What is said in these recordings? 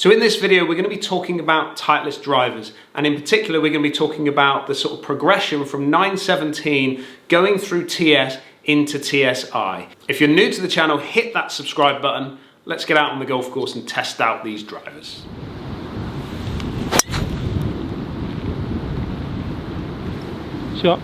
So in this video, we're going to be talking about Titleist drivers, and in particular, we're going to be talking about the sort of progression from 917 going through TS into TSI. If you're new to the channel, hit that subscribe button. Let's get out on the golf course and test out these drivers. Shot.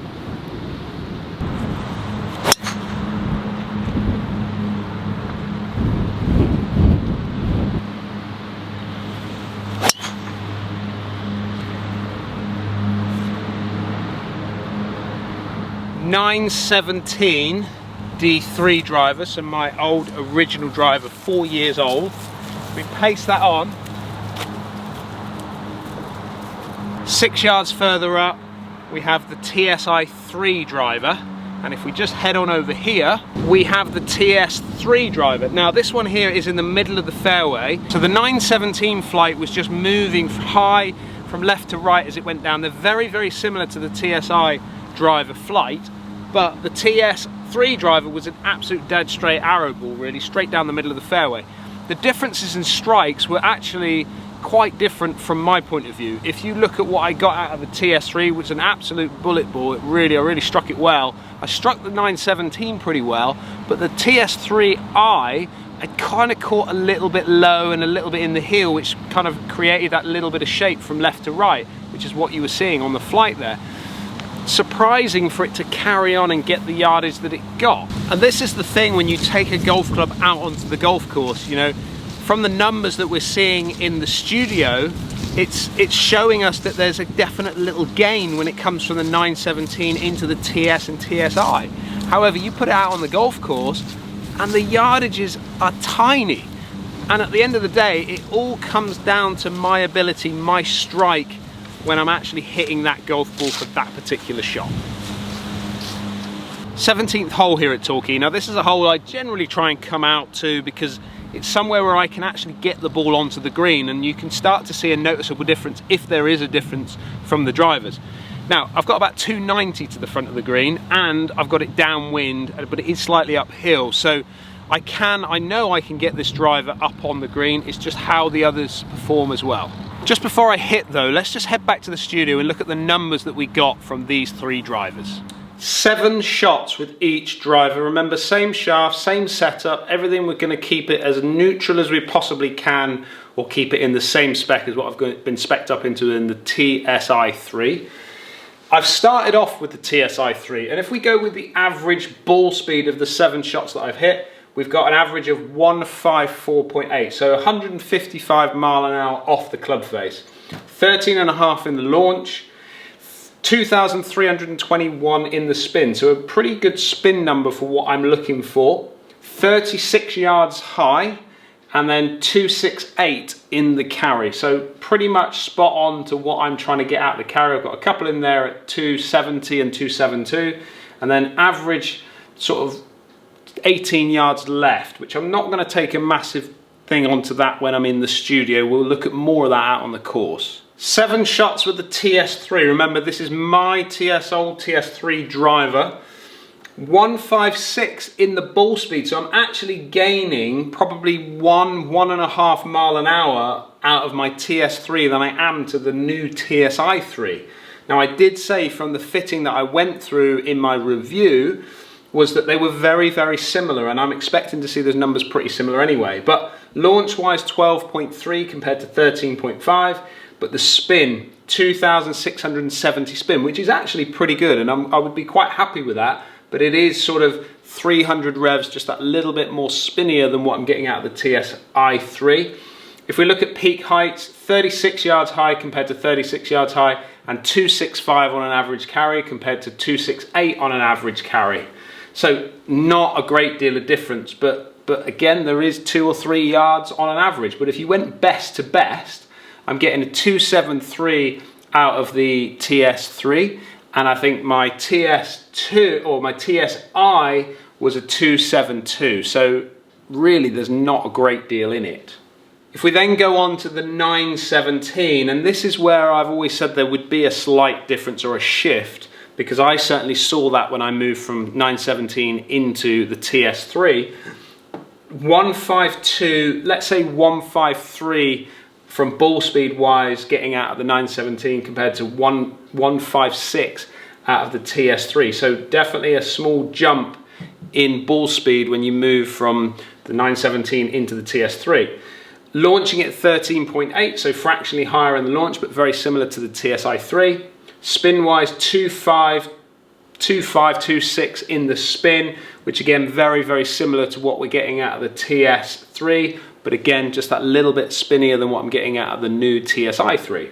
.917 D3 driver, so my old original driver, 4 years old. We paste that on. 6 yards further up, we have the TSI 3 driver, and if we just head on over here, we have the TS3 driver. Now this one here is in the middle of the fairway, so the 917 flight was just moving high from left to right as it went down. They're very, very similar to the TSI driver flight, but the TS3 driver was an absolute dead straight arrow ball, really, straight down the middle of the fairway. The differences in strikes were actually quite different from my point of view. If you look at what I got out of the TS3, which was an absolute bullet ball, I really struck it well. I struck the 917 pretty well, but the TS3i, I kind of caught a little bit low and a little bit in the heel, which kind of created that little bit of shape from left to right, which is what you were seeing on the flight there. Surprising for it to carry on and get the yardage that it got. And this is the thing when you take a golf club out onto the golf course, you know, from the numbers that we're seeing in the studio, it's showing us that there's a definite little gain when it comes from the 917 into the TS and TSI. However, you put it out on the golf course and the yardages are tiny. And at the end of the day, it all comes down to my ability, my strike, when I'm actually hitting that golf ball for that particular shot. 17th hole here at Torquay. Now this is a hole I generally try and come out to because it's somewhere where I can actually get the ball onto the green, and you can start to see a noticeable difference, if there is a difference, from the drivers. Now I've got about 290 to the front of the green and I've got it downwind, but it is slightly uphill, so I know I can get this driver up on the green. It's just how the others perform as well. Just before I hit though, let's just head back to the studio and look at the numbers that we got from these 3 drivers. 7 shots with each driver. Remember, same shaft, same setup, everything. We're going to keep it as neutral as we possibly can, or keep it in the same spec as what I've been spec'd up into in the TSI 3. I've started off with the TSI 3, and if we go with the average ball speed of the 7 shots that I've hit, we've got an average of 154.8, so 155 mile an hour off the club face. 13.5 in the launch, 2,321 in the spin, so a pretty good spin number for what I'm looking for. 36 yards high, and then 268 in the carry, so pretty much spot on to what I'm trying to get out of the carry. I've got a couple in there at 270 and 272, and then average sort of 18 yards left, which I'm not going to take a massive thing onto that when I'm in the studio. We'll look at more of that out on the course. 7 shots with the TS3. Remember, this is my old TS3 driver. 156 in the ball speed, so I'm actually gaining probably 1.5 mile an hour out of my TS3 than I am to the new TSI 3. Now I did say from the fitting that I went through in my review was that they were very, very similar, and I'm expecting to see those numbers pretty similar anyway. But launch-wise, 12.3 compared to 13.5, but the spin, 2,670 spin, which is actually pretty good, and I would be quite happy with that, but it is sort of 300 revs, just that little bit more spinnier than what I'm getting out of the TSI 3. If we look at peak heights, 36 yards high compared to 36 yards high, and 265 on an average carry compared to 268 on an average carry. So not a great deal of difference, but again, there is 2 or 3 yards on an average. But if you went best to best, I'm getting a 273 out of the TS3, and I think my TS2 or my TSI was a 272. So really, there's not a great deal in it. If we then go on to the 917, and this is where I've always said there would be a slight difference or a shift, because I certainly saw that when I moved from 917 into the TS3. 152, let's say 153 from ball speed wise getting out of the 917 compared to 156 out of the TS3. So definitely a small jump in ball speed when you move from the 917 into the TS3. Launching at 13.8, so fractionally higher in the launch, but very similar to the TSI3. Spin-wise, 2.5, 2.6 in the spin, which again, very, very similar to what we're getting out of the TS3, but again, just that little bit spinnier than what I'm getting out of the new TSI3.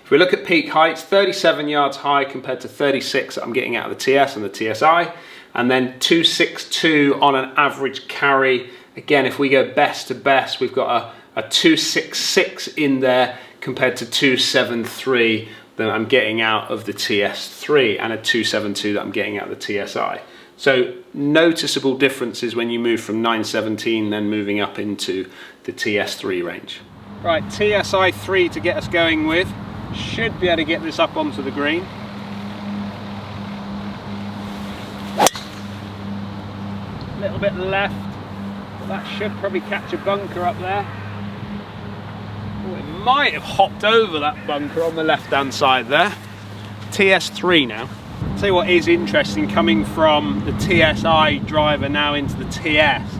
If we look at peak heights, 37 yards high compared to 36 that I'm getting out of the TS and the TSI, and then 262 on an average carry. Again, if we go best to best, we've got a 266 in there compared to 273 that I'm getting out of the TS3 and a 272 that I'm getting out of the TSI. So noticeable differences when you move from 917 then moving up into the TS3 range. Right, TSI3 to get us going with. Should be able to get this up onto the green. A little bit left. That should probably catch a bunker up there. Oh, it might have hopped over that bunker on the left hand side there. TS3 now. I'll tell you what is interesting coming from the TSI driver now into the TS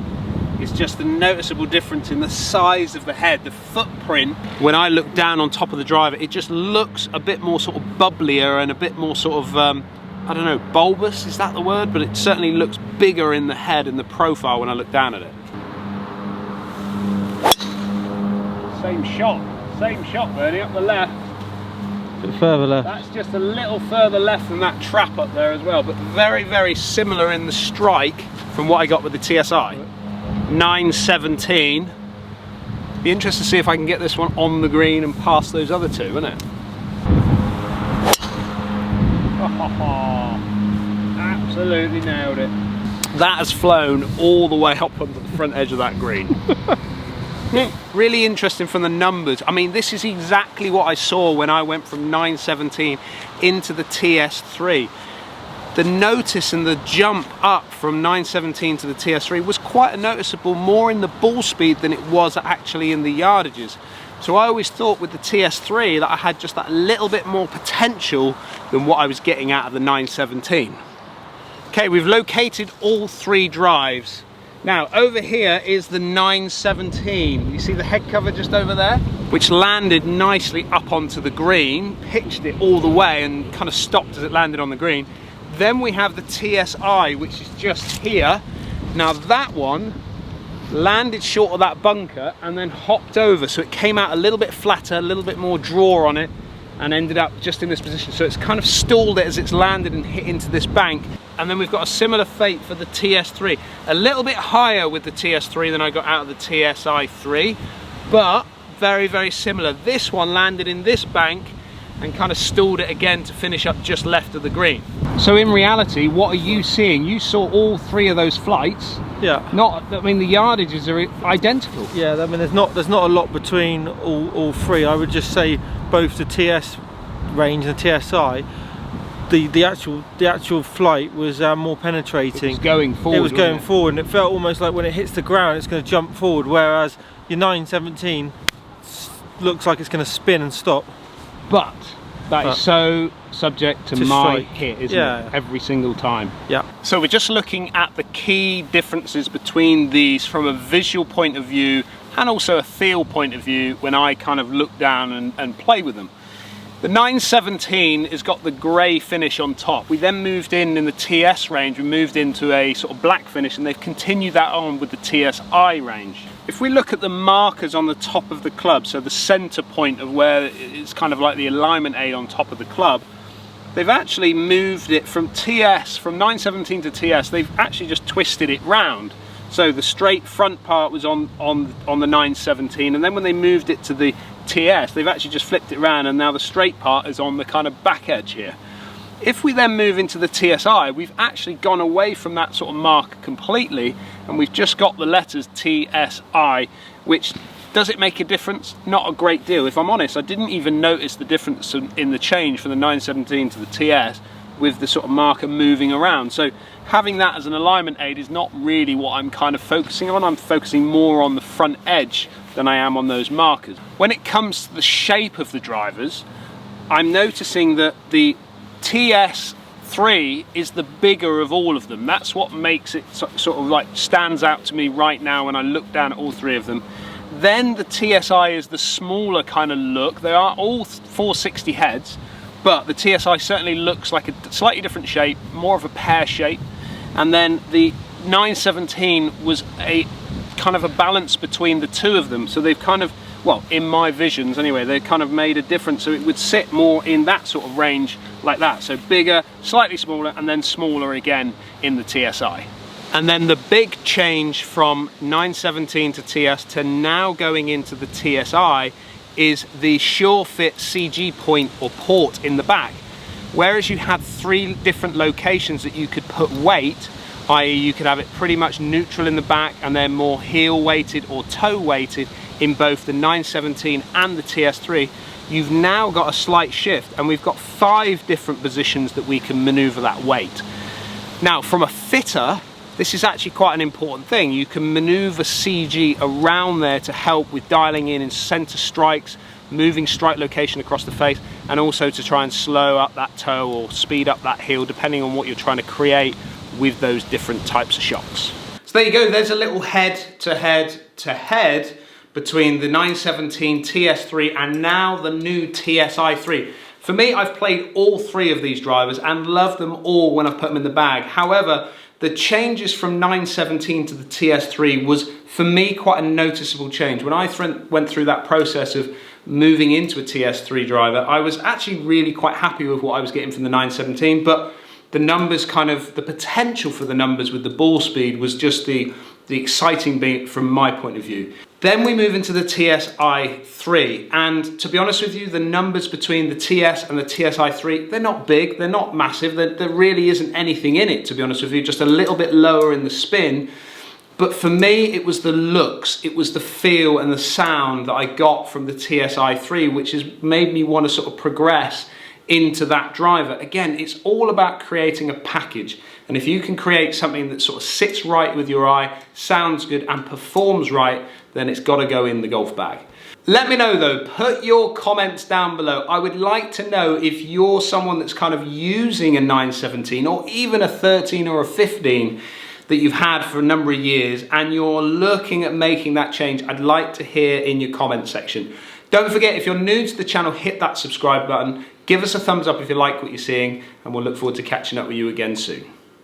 is just the noticeable difference in the size of the head, the footprint. When I look down on top of the driver, it just looks a bit more sort of bubblier and a bit more sort of I don't know, bulbous, is that the word? But it certainly looks bigger in the head and the profile when I look down at it. Same shot, Bernie, up the left. A bit further left. That's just a little further left than that trap up there as well, but very, very similar in the strike from what I got with the TSI. 917. Be interested to see if I can get this one on the green and past those other two, wouldn't it? Absolutely nailed it. That has flown all the way up onto the front edge of that green. Really interesting from the numbers. I mean, this is exactly what I saw when I went from 917 into the TS3. The notice and the jump up from 917 to the TS3 was quite a noticeable, more in the ball speed than it was actually in the yardages. So I always thought with the TS3 that I had just that little bit more potential than what I was getting out of the 917. Okay, we've located all three drives. Now over here is the 917. You see the head cover just over there? Which landed nicely up onto the green, pitched it all the way and kind of stopped as it landed on the green. Then we have the TSI, which is just here. Now that one landed short of that bunker and then hopped over, so it came out a little bit flatter, a little bit more draw on it, and ended up just in this position. So it's kind of stalled it as it's landed and hit into this bank. And then we've got a similar fate for the TS3. A little bit higher with the TS3 than I got out of the TSI3, but very, very similar. This one landed in this bank and kind of stalled it again to finish up just left of the green. So in reality, what are you seeing? You saw all three of those flights. Yeah. I mean, the yardages are identical. Yeah, I mean, there's not a lot between all three. I would just say both the TS range and the TSI, the actual flight was more penetrating. It was going forward. It was going forward, and it felt almost like when it hits the ground, it's going to jump forward. Whereas your 917 looks like it's going to spin and stop. But that is so subject to my hit, isn't it? Every single time. Yeah. So we're just looking at the key differences between these from a visual point of view and also a feel point of view when I kind of look down and play with them. The 917 has got the grey finish on top. We then moved in the TS range, we moved into a sort of black finish, and they've continued that on with the TSI range. If we look at the markers on the top of the club, so the center point of where it's kind of like the alignment aid on top of the club, they've actually moved it from TS, from 917 to TS, they've actually just twisted it round. So the straight front part was on the 917, and then when they moved it to the TS, they've actually just flipped it around, and now the straight part is on the kind of back edge here. If we then move into the TSI, we've actually gone away from that sort of mark completely, and we've just got the letters TSI, which, does it make a difference? Not a great deal. If I'm honest, I didn't even notice the difference in the change from the 917 to the TS with the sort of marker moving around. So having that as an alignment aid is not really what I'm kind of focusing on. I'm focusing more on the front edge than I am on those markers. When it comes to the shape of the drivers, I'm noticing that the TS3 is the bigger of all of them. That's what makes it sort of like stands out to me right now when I look down at all three of them. Then the TSI is the smaller kind of look. They are all 460 heads, but the TSI certainly looks like a slightly different shape, more of a pear shape. And then the 917 was a kind of a balance between the two of them. So they've kind of, well, in my visions anyway, they kind of made a difference. So it would sit more in that sort of range like that. So bigger, slightly smaller, and then smaller again in the TSI. And then the big change from 917 to TS to now going into the TSI is the SureFit CG point or port in the back. Whereas you had 3 different locations that you could put weight, i.e. you could have it pretty much neutral in the back and then more heel weighted or toe weighted in both the 917 and the TS3, you've now got a slight shift and we've got 5 different positions that we can maneuver that weight. Now from a fitter, this is actually quite an important thing. You can maneuver CG around there to help with dialing in center strikes, moving strike location across the face, and also to try and slow up that toe or speed up that heel depending on what you're trying to create with those different types of shocks. So there you go, there's a little head to head between the 917 TS3 and now the new TSI3. For me, I've played all 3 of these drivers and loved them all when I've put them in the bag. However, the changes from 917 to the TS3 was, for me, quite a noticeable change. When I went through that process of moving into a TS3 driver, I was actually really quite happy with what I was getting from the 917, but the numbers kind of, the potential for the numbers with the ball speed was just the exciting bit from my point of view. Then we move into the TSI3, and to be honest with you, the numbers between the TS and the TSI3, they're not big, they're not massive, there really isn't anything in it, to be honest with you, just a little bit lower in the spin. But for me, it was the looks, it was the feel and the sound that I got from the TSI3, which has made me want to sort of progress into that driver. Again, it's all about creating a package. And if you can create something that sort of sits right with your eye, sounds good and performs right, then it's got to go in the golf bag. Let me know though, put your comments down below. I would like to know if you're someone that's kind of using a 917 or even a 13 or a 15 that you've had for a number of years and you're looking at making that change. I'd like to hear in your comment section. Don't forget, if you're new to the channel, hit that subscribe button. Give us a thumbs up if you like what you're seeing, and we'll look forward to catching up with you again soon.